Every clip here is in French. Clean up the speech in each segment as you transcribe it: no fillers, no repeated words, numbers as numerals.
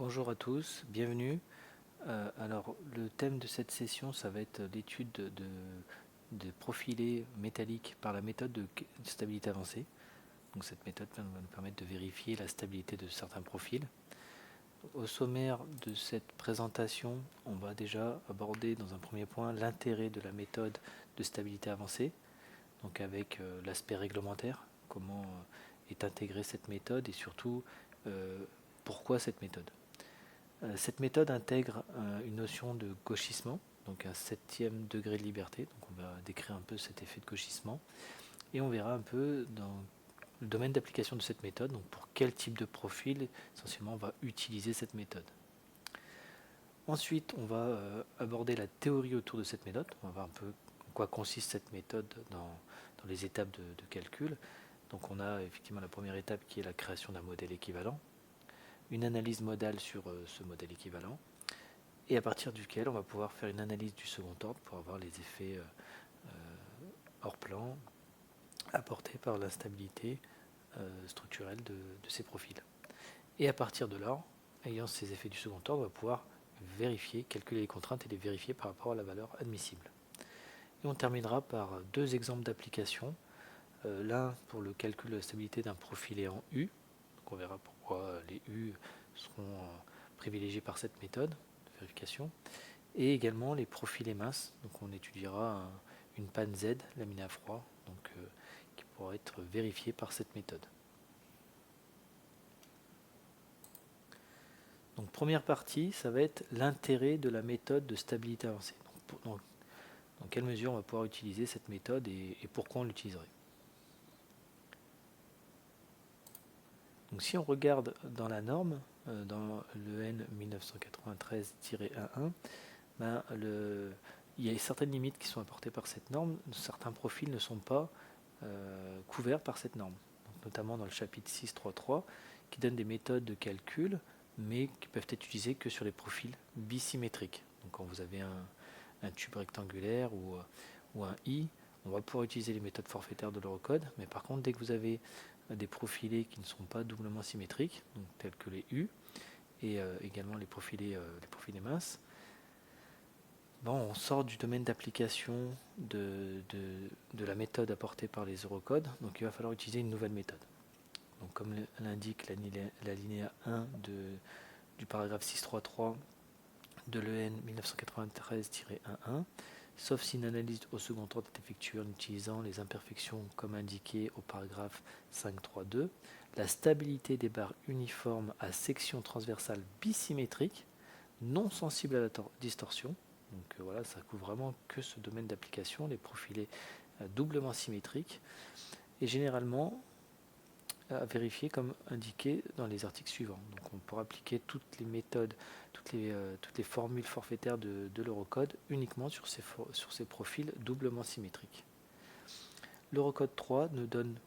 Bonjour à tous, bienvenue. Alors, le thème de cette session, ça va être l'étude de profilés métalliques par la méthode de stabilité avancée. Donc, cette méthode va nous permettre de vérifier la stabilité de certains profils. Au sommaire de cette présentation, on va déjà aborder dans un premier point l'intérêt de la méthode de stabilité avancée, donc avec l'aspect réglementaire, comment est intégrée cette méthode et surtout pourquoi cette méthode. Cette méthode intègre une notion de gauchissement, donc un septième degré de liberté. Donc on va décrire un peu cet effet de gauchissement et on verra un peu dans le domaine d'application de cette méthode, donc pour quel type de profil essentiellement on va utiliser cette méthode. Ensuite, on va aborder la théorie autour de cette méthode. On va voir un peu en quoi consiste cette méthode dans les étapes de calcul. Donc on a effectivement la première étape qui est la création d'un modèle équivalent, une analyse modale sur ce modèle équivalent, et à partir duquel on va pouvoir faire une analyse du second ordre pour avoir les effets hors plan apportés par l'instabilité structurelle de ces profils. Et à partir de là, ayant ces effets du second ordre, on va pouvoir vérifier, calculer les contraintes et les vérifier par rapport à la valeur admissible. Et on terminera par deux exemples d'application. L'un pour le calcul de la stabilité d'un profilé en U. Donc on verra pourquoi les U seront privilégiés par cette méthode de vérification. Et également les profilés minces. Donc on étudiera une panne Z laminée à froid, donc, qui pourra être vérifiée par cette méthode. Donc première partie, ça va être l'intérêt de la méthode de stabilité avancée. Donc, dans quelle mesure on va pouvoir utiliser cette méthode et pourquoi on l'utiliserait. Donc si on regarde dans la norme, dans l'EN 1993-11, ben il y a certaines limites qui sont apportées par cette norme. Certains profils ne sont pas couverts par cette norme. Donc, notamment dans le chapitre 6.3.3 qui donne des méthodes de calcul mais qui peuvent être utilisées que sur les profils bisymétriques. Donc quand vous avez un tube rectangulaire ou un I, on va pouvoir utiliser les méthodes forfaitaires de l'Eurocode, mais par contre dès que vous avez des profilés qui ne sont pas doublement symétriques, donc tels que les U, et également les profilés minces, bon, on sort du domaine d'application de la méthode apportée par les Eurocodes, donc il va falloir utiliser une nouvelle méthode. Donc comme l'indique l'alinéa 1 du paragraphe 6.3.3 de l'EN 1993-11, sauf si une analyse au second ordre est effectuée en utilisant les imperfections comme indiqué au paragraphe 5.3.2, la stabilité des barres uniformes à section transversale bisymétrique, non sensible à la distorsion. Donc voilà, ça couvre vraiment que ce domaine d'application, les profilés doublement symétriques, et généralement à vérifier comme indiqué dans les articles suivants. Donc on pourra appliquer toutes les méthodes, toutes les formules forfaitaires de l'Eurocode uniquement sur ces profils doublement symétriques. L'Eurocode 3 ne donne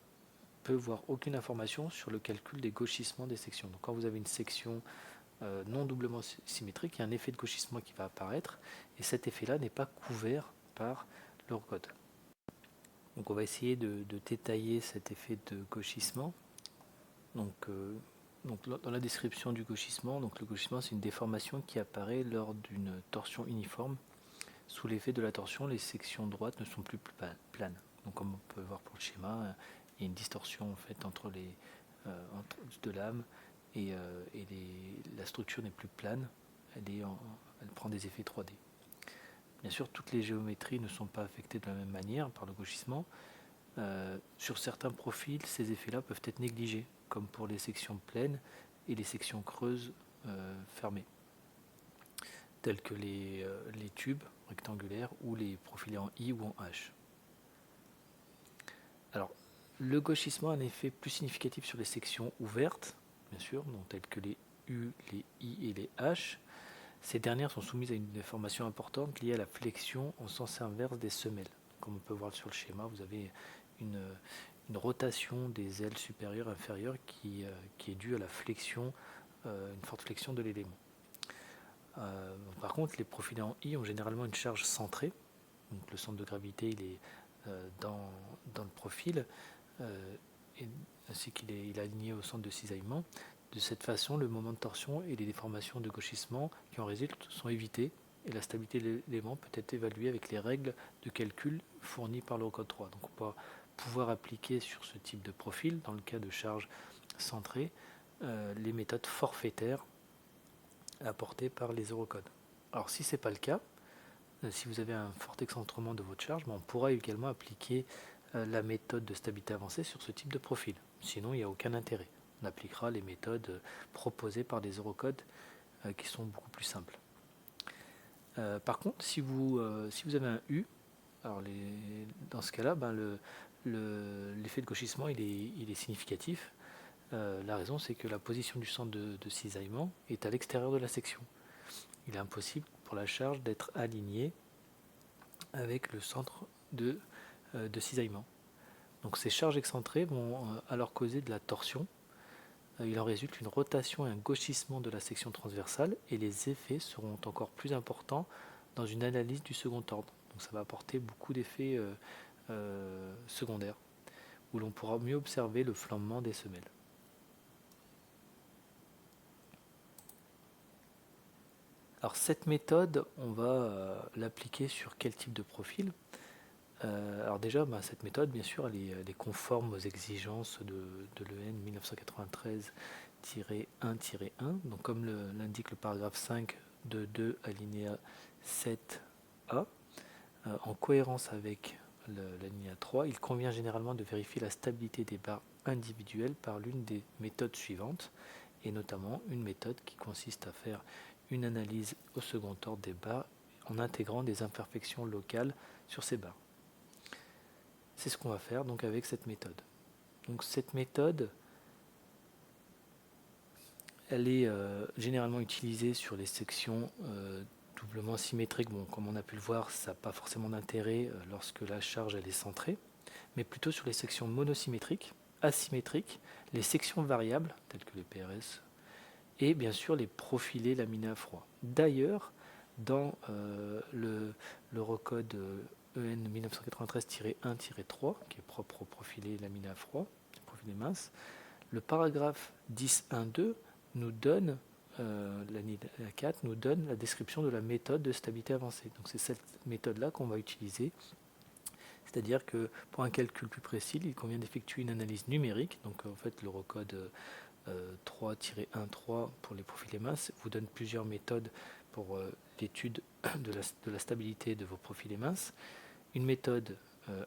peu voire aucune information sur le calcul des gauchissements des sections. Donc quand vous avez une section non doublement symétrique, il y a un effet de gauchissement qui va apparaître et cet effet-là n'est pas couvert par l'Eurocode. Donc on va essayer de détailler cet effet de gauchissement. Donc dans la description du gauchissement, donc le gauchissement c'est une déformation qui apparaît lors d'une torsion uniforme. Sous l'effet de la torsion, les sections droites ne sont plus planes. Donc comme on peut voir pour le schéma, il y a une distorsion en fait entre de l'âme et la structure n'est plus plane, elle prend des effets 3D. Bien sûr, toutes les géométries ne sont pas affectées de la même manière par le gauchissement. Sur certains profils, ces effets-là peuvent être négligés, comme pour les sections pleines et les sections creuses fermées, telles que les tubes rectangulaires ou les profilés en I ou en H. Alors, le gauchissement a un effet plus significatif sur les sections ouvertes, bien sûr, donc telles que les U, les I et les H. Ces dernières sont soumises à une déformation importante liée à la flexion en sens inverse des semelles. Comme on peut voir sur le schéma, vous avez une rotation des ailes supérieures et inférieures qui est due à la flexion, une forte flexion de l'élément. Par contre, les profilés en I ont généralement une charge centrée, donc le centre de gravité il est dans le profil, ainsi qu'il est aligné au centre de cisaillement, De cette façon, le moment de torsion et les déformations de gauchissement qui en résultent sont évités et la stabilité de l'élément peut être évaluée avec les règles de calcul fournies par l'Eurocode 3. Donc on va pouvoir appliquer sur ce type de profil, dans le cas de charge centrée, les méthodes forfaitaires apportées par les Eurocodes. Alors si ce n'est pas le cas, si vous avez un fort excentrement de votre charge, on pourra également appliquer la méthode de stabilité avancée sur ce type de profil. Sinon, il n'y a aucun intérêt. On appliquera les méthodes proposées par des Eurocodes qui sont beaucoup plus simples. Par contre, si vous avez un U, alors dans ce cas-là, l'effet de gauchissement il est significatif. La raison, c'est que la position du centre de cisaillement est à l'extérieur de la section. Il est impossible pour la charge d'être alignée avec le centre de cisaillement. Donc ces charges excentrées vont alors causer de la torsion. Il en résulte une rotation et un gauchissement de la section transversale et les effets seront encore plus importants dans une analyse du second ordre. Donc ça va apporter beaucoup d'effets secondaires où l'on pourra mieux observer le flambement des semelles. Alors cette méthode, on va l'appliquer sur quel type de profil? Alors déjà, cette méthode, bien sûr, elle est conforme aux exigences de l'EN 1993-1-1. Donc comme l'indique le paragraphe 5 de 2 alinéa 7a, en cohérence avec l'alinéa 3, il convient généralement de vérifier la stabilité des barres individuelles par l'une des méthodes suivantes, et notamment une méthode qui consiste à faire une analyse au second ordre des barres en intégrant des imperfections locales sur ces barres. C'est ce qu'on va faire donc avec cette méthode. Donc cette méthode, elle est généralement utilisée sur les sections doublement symétriques. Bon, comme on a pu le voir, ça n'a pas forcément d'intérêt lorsque la charge elle est centrée, mais plutôt sur les sections monosymétriques, asymétriques, les sections variables, telles que les PRS, et bien sûr les profilés laminés à froid. D'ailleurs, dans l'Eurocode EN 1993-1-3, qui est propre au profilé laminé à froid, profilé mince, le paragraphe 10.1.2 nous donne, l'alinéa 4 nous donne la description de la méthode de stabilité avancée. Donc c'est cette méthode-là qu'on va utiliser. C'est-à-dire que pour un calcul plus précis, il convient d'effectuer une analyse numérique. Donc en fait, l'Eurocode 3-1.3 pour les profilés minces vous donne plusieurs méthodes pour l'étude de la stabilité de vos profilés minces. Une méthode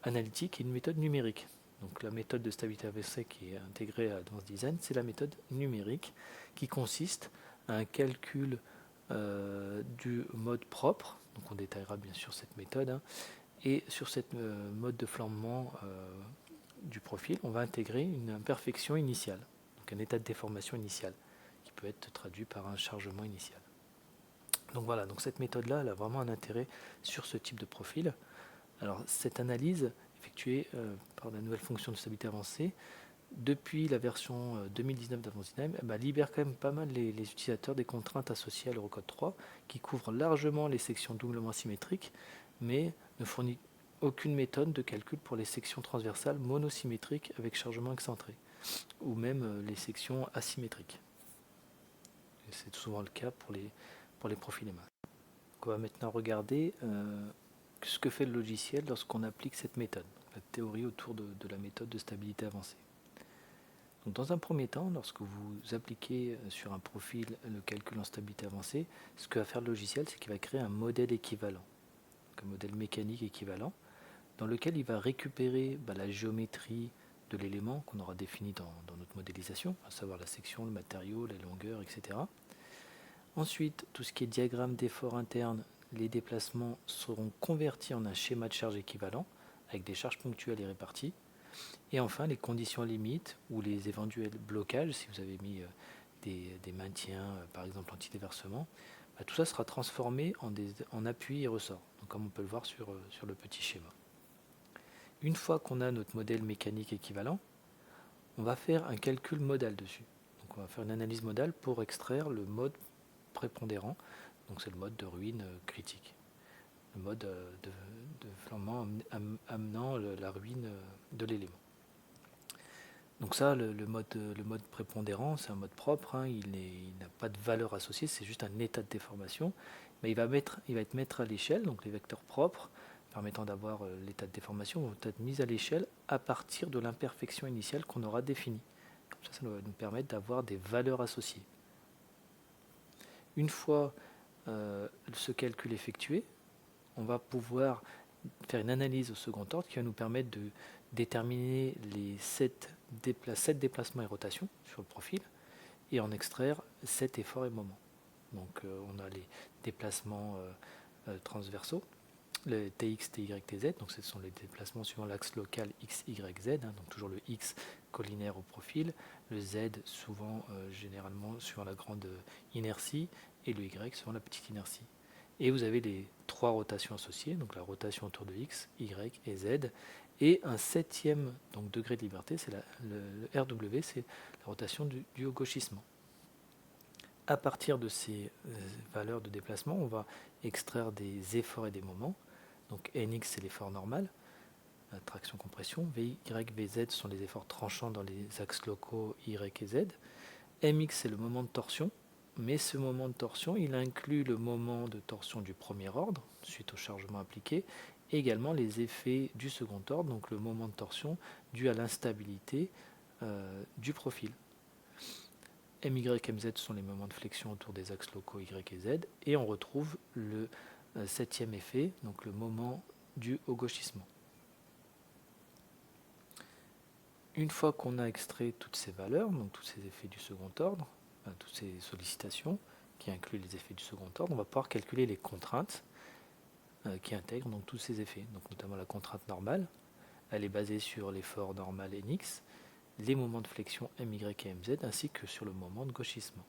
analytique et une méthode numérique. Donc la méthode de stabilité avancée qui est intégrée à Advanced Design, c'est la méthode numérique qui consiste à un calcul du mode propre. Donc on détaillera bien sûr cette méthode. Et sur cette mode de flambement du profil, on va intégrer une imperfection initiale, donc un état de déformation initial, qui peut être traduit par un chargement initial. Donc voilà, donc cette méthode-là, elle a vraiment un intérêt sur ce type de profil. Alors cette analyse, effectuée par la nouvelle fonction de stabilité avancée, depuis la version 2019 d'Advanced Design, libère quand même pas mal les utilisateurs des contraintes associées à l'Eurocode 3, qui couvrent largement les sections doublement symétriques, mais ne fournit aucune méthode de calcul pour les sections transversales monosymétriques avec chargement excentré, ou même les sections asymétriques. Et c'est souvent le cas pour les profils EMA. Donc on va maintenant regarder ce que fait le logiciel lorsqu'on applique cette méthode, la théorie autour de la méthode de stabilité avancée. Donc dans un premier temps, lorsque vous appliquez sur un profil le calcul en stabilité avancée, ce que va faire le logiciel, c'est qu'il va créer un modèle équivalent, donc un modèle mécanique équivalent, dans lequel il va récupérer la géométrie de l'élément qu'on aura défini dans notre modélisation, à savoir la section, le matériau, la longueur, etc. Ensuite, tout ce qui est diagramme d'effort interne, les déplacements seront convertis en un schéma de charge équivalent, avec des charges ponctuelles et réparties. Et enfin, les conditions limites ou les éventuels blocages, si vous avez mis des maintiens, par exemple anti-déversement, tout ça sera transformé en appui et ressort, donc comme on peut le voir sur le petit schéma. Une fois qu'on a notre modèle mécanique équivalent, on va faire un calcul modal dessus. Donc on va faire une analyse modale pour extraire le mode prépondérant, donc c'est le mode de ruine critique, le mode de flambement amenant la ruine de l'élément. Donc ça, le mode prépondérant, c'est un mode propre, hein, il n'a pas de valeur associée, c'est juste un état de déformation. Mais il va être mettre à l'échelle, donc les vecteurs propres permettant d'avoir l'état de déformation vont être mis à l'échelle à partir de l'imperfection initiale qu'on aura définie. Comme ça va nous permettre d'avoir des valeurs associées. Une fois ce calcul effectué, on va pouvoir faire une analyse au second ordre qui va nous permettre de déterminer les 7 déplacements et rotations sur le profil et en extraire 7 efforts et moments. Donc on a les déplacements transversaux, le TX, TY, TZ, donc ce sont les déplacements suivant l'axe local X, Y, Z, hein, donc toujours le X collinaire au profil, le Z souvent généralement suivant la grande inertie et le Y suivant la petite inertie. Et vous avez les 3 rotations associées, donc la rotation autour de X, Y et Z, et un 7e donc, degré de liberté, c'est le RW, c'est la rotation due au gauchissement. À partir de ces valeurs de déplacement, on va extraire des efforts et des moments. Donc NX, c'est l'effort normal, la traction-compression. VY, VZ sont les efforts tranchants dans les axes locaux Y et Z. MX, c'est le moment de torsion. Mais ce moment de torsion, il inclut le moment de torsion du premier ordre, suite au chargement appliqué, et également les effets du second ordre, donc le moment de torsion dû à l'instabilité du profil. MY, MZ sont les moments de flexion autour des axes locaux Y et Z, et on retrouve le 7e effet, donc le moment dû au gauchissement. Une fois qu'on a extrait toutes ces valeurs, donc tous ces effets du second ordre, toutes ces sollicitations qui incluent les effets du second ordre, on va pouvoir calculer les contraintes qui intègrent donc tous ces effets, donc notamment la contrainte normale, elle est basée sur l'effort normal NX, les moments de flexion MY et MZ, ainsi que sur le moment de gauchissement.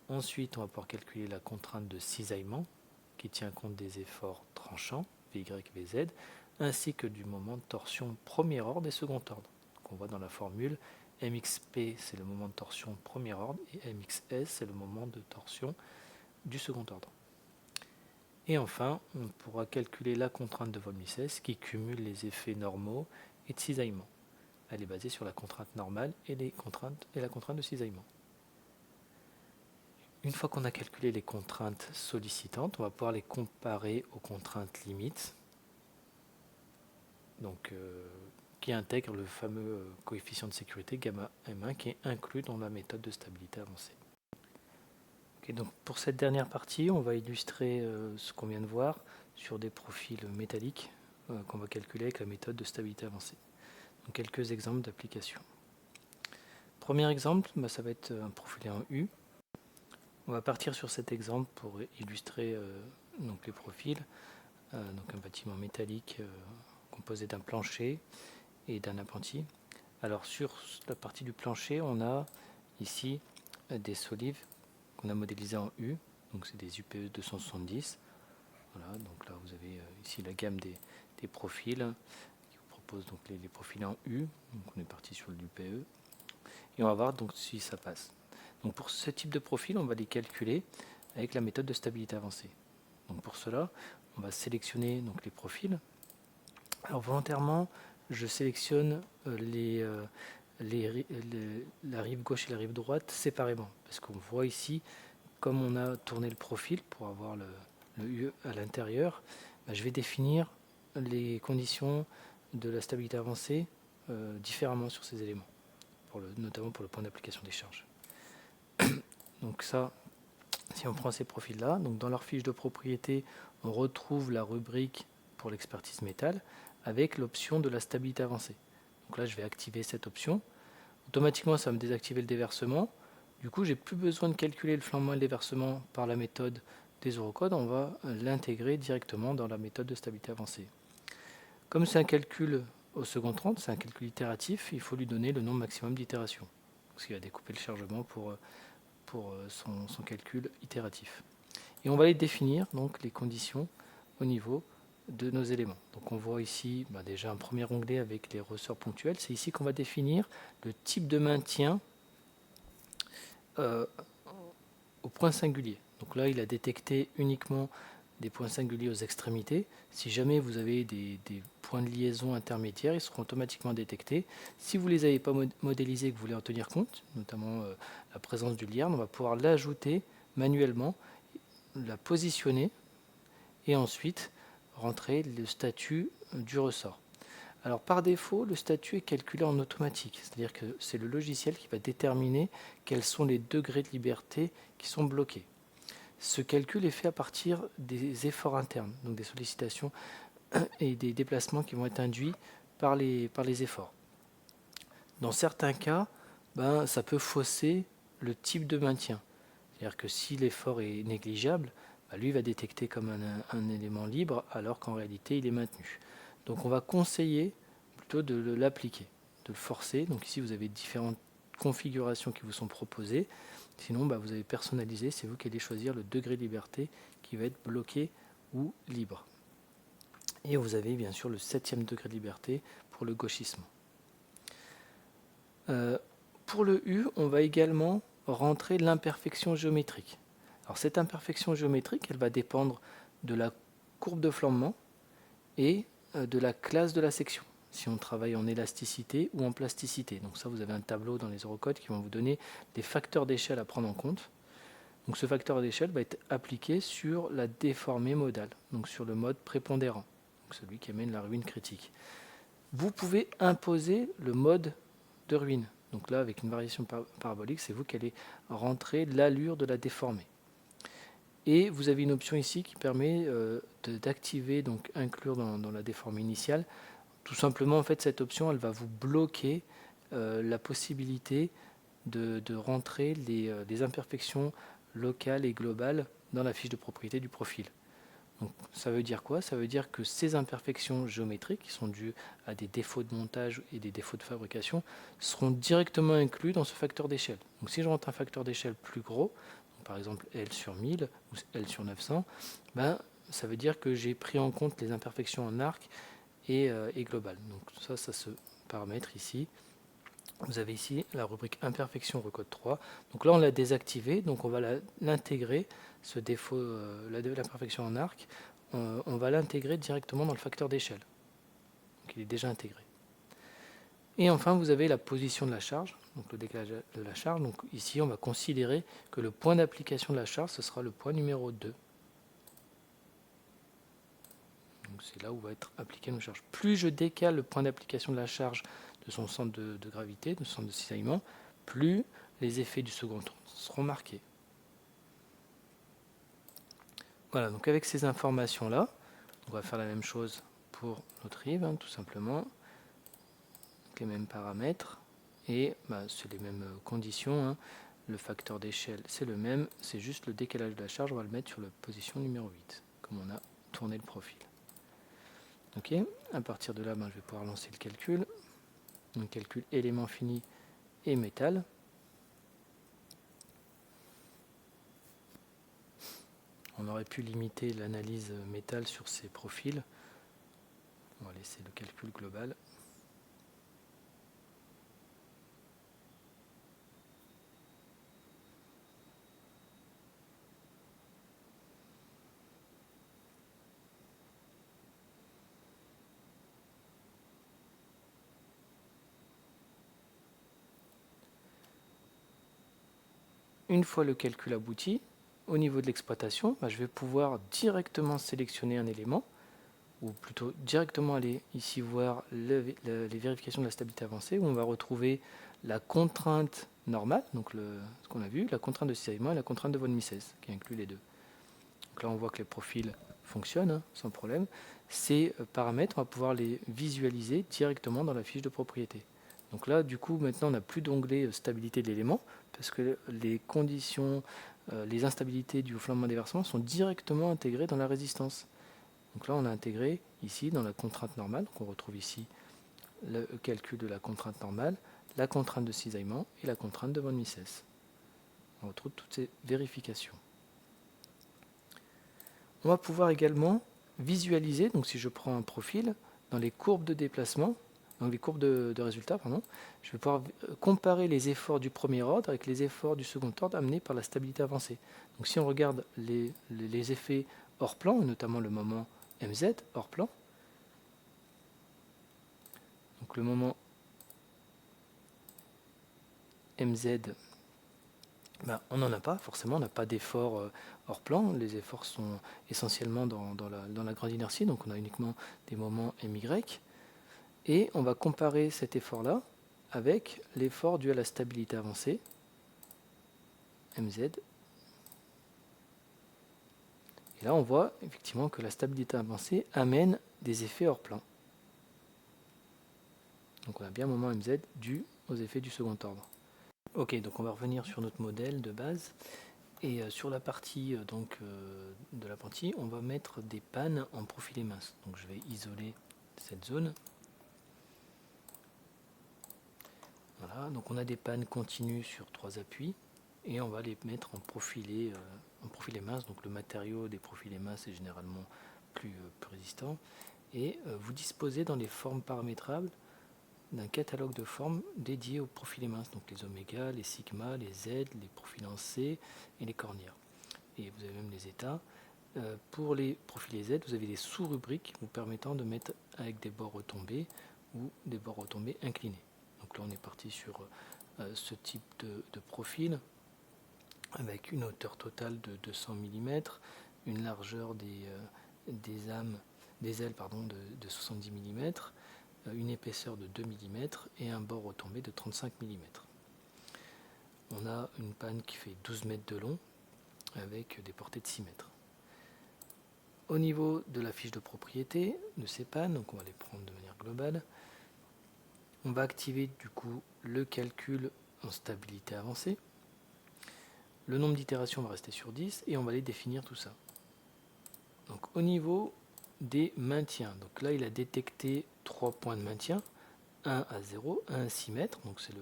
Ensuite, on va pouvoir calculer la contrainte de cisaillement, qui tient compte des efforts tranchants, VY, VZ, ainsi que du moment de torsion premier ordre et second ordre. On voit dans la formule, MXP c'est le moment de torsion premier ordre et MXS c'est le moment de torsion du second ordre. Et enfin, on pourra calculer la contrainte de von Mises qui cumule les effets normaux et de cisaillement. Elle est basée sur la contrainte normale et la contrainte de cisaillement. Une fois qu'on a calculé les contraintes sollicitantes, on va pouvoir les comparer aux contraintes limites. Donc, qui intègre le fameux coefficient de sécurité gamma M1 qui est inclus dans la méthode de stabilité avancée. Okay, donc pour cette dernière partie, on va illustrer ce qu'on vient de voir sur des profils métalliques qu'on va calculer avec la méthode de stabilité avancée. Donc quelques exemples d'application. Premier exemple, ça va être un profilé en U. On va partir sur cet exemple pour illustrer donc les profils. Donc un bâtiment métallique composé d'un plancher et d'un appentis. Alors sur la partie du plancher, on a ici des solives qu'on a modélisées en U, donc c'est des UPE 270. Voilà, donc là vous avez ici la gamme des profils qui vous propose donc les profils en U. Donc on est parti sur l'UPE et on va voir donc si ça passe. Donc pour ce type de profil, on va les calculer avec la méthode de stabilité avancée. Donc pour cela, on va sélectionner donc les profils. Alors volontairement, je sélectionne la rive gauche et la rive droite séparément, parce qu'on voit ici, comme on a tourné le profil pour avoir le UE à l'intérieur, je vais définir les conditions de la stabilité avancée différemment sur ces éléments, notamment pour le point d'application des charges. Donc ça, si on prend ces profils-là, donc dans leur fiche de propriété, on retrouve la rubrique pour l'expertise métal avec l'option de la stabilité avancée. Donc là, je vais activer cette option. Automatiquement, ça va me désactiver le déversement. Du coup, j'ai plus besoin de calculer le flambement et le déversement par la méthode des eurocodes. On va l'intégrer directement dans la méthode de stabilité avancée. Comme c'est un calcul au second 30, c'est un calcul itératif, il faut lui donner le nombre maximum d'itérations. Parce qu'il va découper le chargement pour son calcul itératif. Et on va les définir, donc les conditions au niveau de nos éléments. Donc on voit ici déjà un premier onglet avec les ressorts ponctuels. C'est ici qu'on va définir le type de maintien au point singulier. Donc là, il a détecté uniquement des points singuliers aux extrémités. Si jamais vous avez des points de liaison intermédiaires, ils seront automatiquement détectés. Si vous ne les avez pas modélisés et que vous voulez en tenir compte, notamment la présence du liard, on va pouvoir l'ajouter manuellement, la positionner et ensuite rentrer le statut du ressort. Alors par défaut, le statut est calculé en automatique, c'est-à-dire que c'est le logiciel qui va déterminer quels sont les degrés de liberté qui sont bloqués. Ce calcul est fait à partir des efforts internes, donc des sollicitations et des déplacements qui vont être induits par les efforts. Dans certains cas, ça peut fausser le type de maintien. C'est-à-dire que si l'effort est négligeable, lui va détecter comme un élément libre alors qu'en réalité il est maintenu. Donc on va conseiller plutôt de l'appliquer, de le forcer. Donc ici vous avez différentes configurations qui vous sont proposées. Sinon vous avez personnalisé, c'est vous qui allez choisir le degré de liberté qui va être bloqué ou libre. Et vous avez bien sûr le 7e degré de liberté pour le gauchissement. Pour le U, on va également rentrer l'imperfection géométrique. Alors cette imperfection géométrique, elle va dépendre de la courbe de flambement et de la classe de la section, si on travaille en élasticité ou en plasticité. Donc ça, vous avez un tableau dans les eurocodes qui vont vous donner des facteurs d'échelle à prendre en compte. Donc ce facteur d'échelle va être appliqué sur la déformée modale, donc sur le mode prépondérant, donc celui qui amène la ruine critique. Vous pouvez imposer le mode de ruine. Donc là, avec une variation parabolique, c'est vous qui allez rentrer l'allure de la déformée. Et vous avez une option ici qui permet d'activer, donc inclure dans la déformée initiale. Tout simplement, en fait, cette option, elle va vous bloquer la possibilité de rentrer les imperfections locales et globales dans la fiche de propriété du profil. Donc, ça veut dire quoi? Ça veut dire que ces imperfections géométriques, qui sont dues à des défauts de montage et des défauts de fabrication, seront directement inclus dans ce facteur d'échelle. Donc si je rentre un facteur d'échelle plus gros, par exemple L sur 1000 ou L sur 900, ça veut dire que j'ai pris en compte les imperfections en arc et global. Donc ça se paramètre ici. Vous avez ici la rubrique imperfection recode 3. Donc là on l'a désactivé, donc on va l'intégrer, ce défaut, l'imperfection en arc, on va l'intégrer directement dans le facteur d'échelle. Donc il est déjà intégré. Et enfin vous avez la position de la charge, donc le décalage de la charge. Donc ici on va considérer que le point d'application de la charge, ce sera le point numéro 2. Donc c'est là où va être appliquée nos charges. Plus je décale le point d'application de la charge de son centre de gravité, de son centre de cisaillement, plus les effets du second tour seront marqués. Voilà, donc avec ces informations-là, on va faire la même chose pour notre rive, tout simplement. Les mêmes paramètres et c'est les mêmes conditions. Le facteur d'échelle, c'est le même, c'est juste le décalage de la charge, on va le mettre sur la position numéro 8, comme on a tourné le profil. Ok, à partir de là, je vais pouvoir lancer le calcul. Donc calcul élément fini et métal. On aurait pu limiter l'analyse métal sur ces profils. On va laisser le calcul global. Une fois le calcul abouti, au niveau de l'exploitation, je vais pouvoir directement sélectionner un élément, ou plutôt directement aller ici voir les vérifications de la stabilité avancée, où on va retrouver la contrainte normale, donc ce qu'on a vu, la contrainte de cisaillement et la contrainte de von Mises, qui inclut les deux. Donc là, on voit que les profils fonctionnent sans problème. Ces paramètres, on va pouvoir les visualiser directement dans la fiche de propriété. Donc là, du coup, maintenant, on n'a plus d'onglet stabilité de l'élément, parce que les conditions, les instabilités du flambement déversement sont directement intégrées dans la résistance. Donc là, on a intégré ici dans la contrainte normale, donc on retrouve ici le calcul de la contrainte normale, la contrainte de cisaillement et la contrainte de von Mises. On retrouve toutes ces vérifications. On va pouvoir également visualiser, donc si je prends un profil, dans les courbes de déplacement, donc les courbes de résultats, je vais pouvoir comparer les efforts du premier ordre avec les efforts du second ordre amenés par la stabilité avancée. Donc si on regarde les effets hors plan, notamment le moment MZ hors plan. Donc le moment MZ, on n'en a pas, forcément, on n'a pas d'effort hors plan. Les efforts sont essentiellement dans la grande inertie, donc on a uniquement des moments MY. Et on va comparer cet effort-là avec l'effort dû à la stabilité avancée, MZ. Et là, on voit effectivement que la stabilité avancée amène des effets hors plan. Donc on a bien un moment MZ dû aux effets du second ordre. Ok, donc on va revenir sur notre modèle de base. Et sur la partie de l'apprenti, on va mettre des pannes en profilé mince. Donc je vais isoler cette zone. Voilà, donc on a des pannes continues sur 3 appuis et on va les mettre en profilé mince. Donc le matériau des profilés minces est généralement plus résistant. Et vous disposez dans les formes paramétrables d'un catalogue de formes dédié aux profilés minces, donc les oméga, les sigma, les z, les profils en C et les cornières. Et vous avez même les états. Pour les profilés Z, vous avez des sous-rubriques vous permettant de mettre avec des bords retombés ou des bords retombés inclinés. Donc là, on est parti sur ce type de profil avec une hauteur totale de 200 mm, une largeur des ailes de 70 mm, une épaisseur de 2 mm et un bord retombé de 35 mm. On a une panne qui fait 12 mètres de long avec des portées de 6 mètres. Au niveau de la fiche de propriété de ces pannes, donc on va les prendre de manière globale, on va activer du coup le calcul en stabilité avancée. Le nombre d'itérations va rester sur 10 et on va les définir tout ça. Donc au niveau des maintiens, donc là il a détecté 3 points de maintien, 1 à 0, 1 à 6 mètres, donc c'est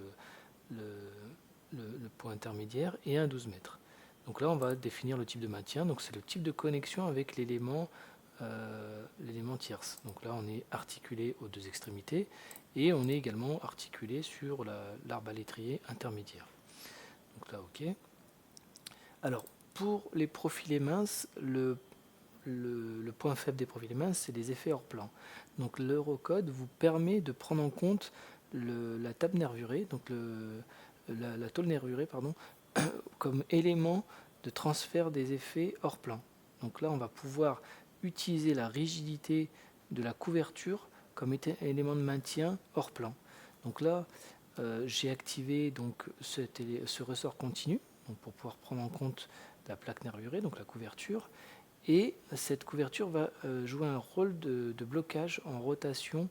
le point intermédiaire, et 1 à 12 mètres. Donc là on va définir le type de maintien, donc c'est le type de connexion avec l'élément tierce. Donc là on est articulé aux deux extrémités et on est également articulé sur l'arbalétrier intermédiaire. Donc là ok. Alors pour les profilés minces, le point faible des profilés minces, c'est les effets hors plan. Donc l'Eurocode vous permet de prendre en compte la table nervurée, donc la tôle nervurée, comme élément de transfert des effets hors plan. Donc là, on va pouvoir utiliser la rigidité de la couverture comme élément de maintien hors plan. Donc là, j'ai activé ce ressort continu pour pouvoir prendre en compte la plaque nervurée, donc la couverture. Et cette couverture va jouer un rôle de blocage en rotation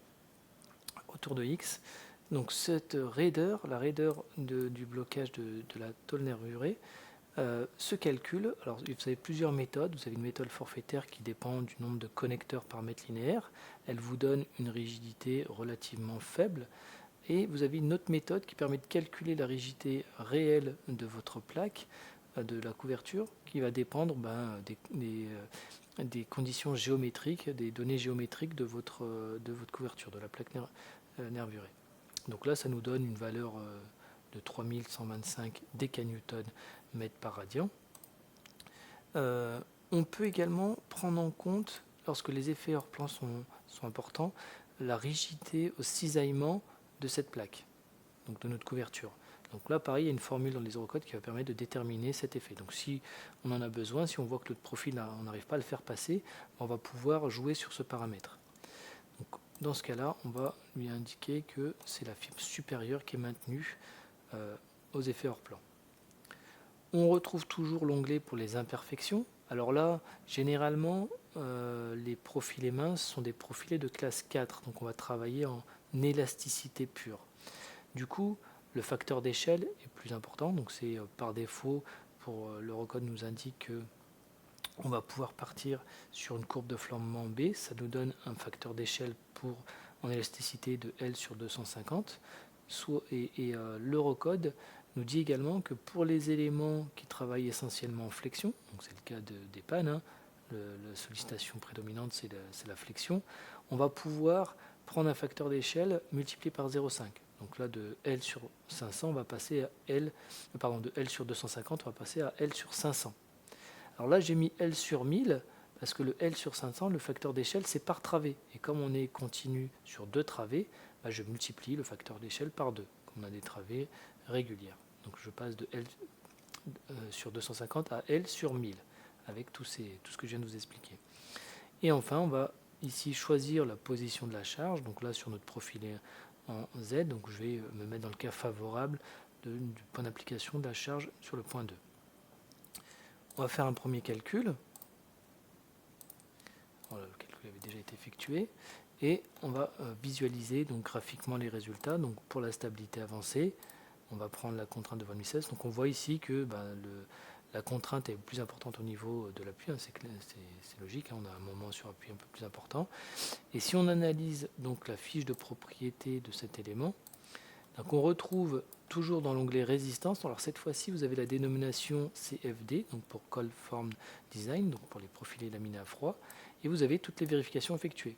autour de X. Donc cette raideur, la raideur du blocage de la tôle nervurée, se calcule. Alors vous avez plusieurs méthodes. Vous avez une méthode forfaitaire qui dépend du nombre de connecteurs par mètre linéaire. Elle vous donne une rigidité relativement faible. Et vous avez une autre méthode qui permet de calculer la rigidité réelle de votre plaque, de la couverture, qui va dépendre des conditions géométriques, des données géométriques de votre couverture, de la plaque nervurée. Donc là, ça nous donne une valeur de 3125 décanewtons mètre par radian. On peut également prendre en compte, lorsque les effets hors plan sont importants, la rigidité au cisaillement de cette plaque, donc de notre couverture. Donc là, pareil, il y a une formule dans les Eurocodes qui va permettre de déterminer cet effet. Donc si on en a besoin, si on voit que notre profil, on n'arrive pas à le faire passer, on va pouvoir jouer sur ce paramètre. Donc, dans ce cas-là, on va lui indiquer que c'est la fibre supérieure qui est maintenue aux effets hors plan. On retrouve toujours l'onglet pour les imperfections. Alors là, généralement, les profilés minces sont des profilés de classe 4, donc on va travailler en élasticité pure. Du coup, le facteur d'échelle est plus important, donc c'est par défaut, l'Eurocode nous indique que on va pouvoir partir sur une courbe de flambement B, ça nous donne un facteur d'échelle en élasticité de L sur 250, l'Eurocode nous dit également que pour les éléments qui travaillent essentiellement en flexion, donc c'est le cas des pannes, la sollicitation prédominante c'est la flexion, on va pouvoir prendre un facteur d'échelle multiplié par 0,5. Donc là, de L sur 500, on va passer à de L sur 250, on va passer à L sur 500. Alors là, j'ai mis L sur 1000 parce que le L sur 500, le facteur d'échelle, c'est par travée. Et comme on est continu sur 2 travées, je multiplie le facteur d'échelle par 2, comme on a des travées régulières. Donc je passe de L sur 250 à L sur 1000, avec tout ce que je viens de vous expliquer. Et enfin, on va ici choisir la position de la charge. Donc là, sur notre profil en Z, donc je vais me mettre dans le cas favorable du point d'application de la charge sur le point 2. On va faire un premier calcul. Voilà, le calcul avait déjà été effectué. Et on va visualiser donc graphiquement les résultats. Donc pour la stabilité avancée, on va prendre la contrainte de von Mises. Donc on voit ici que la contrainte est plus importante au niveau de l'appui, c'est logique, on a un moment sur appui un peu plus important. Et si on analyse donc la fiche de propriété de cet élément, donc on retrouve toujours dans l'onglet résistance, alors cette fois-ci vous avez la dénomination CFD, donc pour Cold Form Design, donc pour les profilés laminés à froid, et vous avez toutes les vérifications effectuées.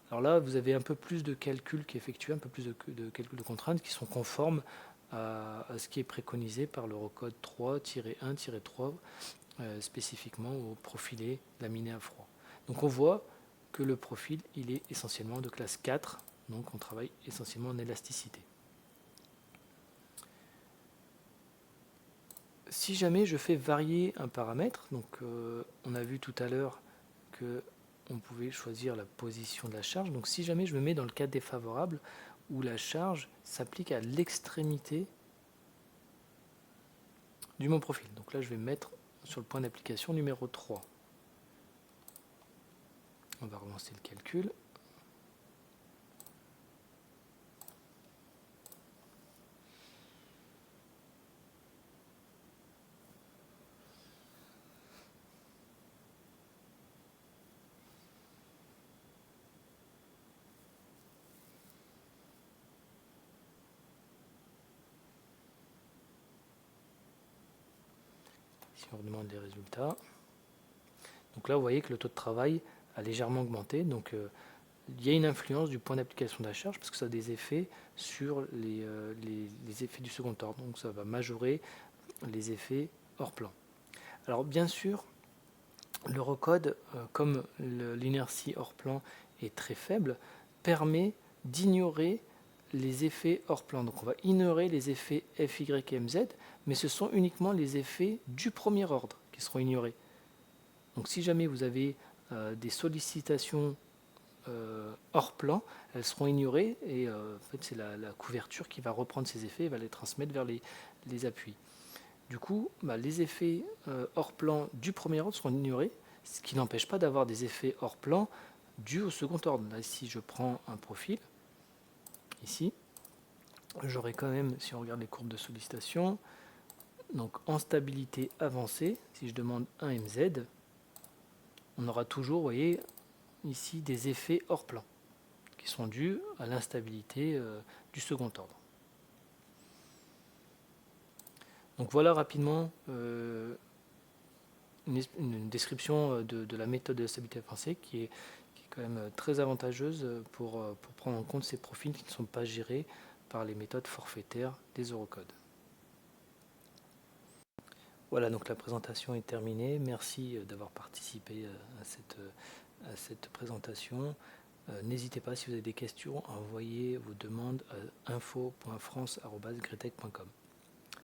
Alors là, vous avez un peu plus de calculs qui est effectué, un peu plus de calculs de contraintes qui sont conformes à ce qui est préconisé par l'Eurocode 3-1-3, spécifiquement au profilé laminé à froid. Donc on voit que le profil il est essentiellement de classe 4, donc on travaille essentiellement en élasticité. Si jamais je fais varier un paramètre, donc on a vu tout à l'heure que on pouvait choisir la position de la charge. Donc si jamais je me mets dans le cas défavorable où la charge s'applique à l'extrémité du mon profil. Donc là je vais me mettre sur le point d'application numéro 3. On va relancer le calcul. Si on demande les résultats. Donc là, vous voyez que le taux de travail a légèrement augmenté. Donc il y a une influence du point d'application de la charge parce que ça a des effets sur les effets du second ordre. Donc ça va majorer les effets hors plan. Alors bien sûr, l'Eurocode, comme l'inertie hors plan est très faible, permet d'ignorer les effets hors plan. Donc on va ignorer les effets F, Y et MZ, mais ce sont uniquement les effets du premier ordre qui seront ignorés. Donc si jamais vous avez des sollicitations hors plan, elles seront ignorées et en fait c'est la couverture qui va reprendre ces effets et va les transmettre vers les appuis. Du coup, les effets hors plan du premier ordre seront ignorés, ce qui n'empêche pas d'avoir des effets hors plan dus au second ordre. Là, si je prends un profil, ici, j'aurai quand même, si on regarde les courbes de sollicitation, donc en stabilité avancée, si je demande 1 MZ, on aura toujours, vous voyez, ici des effets hors plan qui sont dus à l'instabilité du second ordre. Donc voilà rapidement une description de la méthode de la stabilité avancée qui est quand même très avantageuse pour prendre en compte ces profils qui ne sont pas gérés par les méthodes forfaitaires des Eurocodes. Voilà, donc la présentation est terminée. Merci d'avoir participé à cette présentation. N'hésitez pas, si vous avez des questions, à envoyer vos demandes à info.france@gretec.com.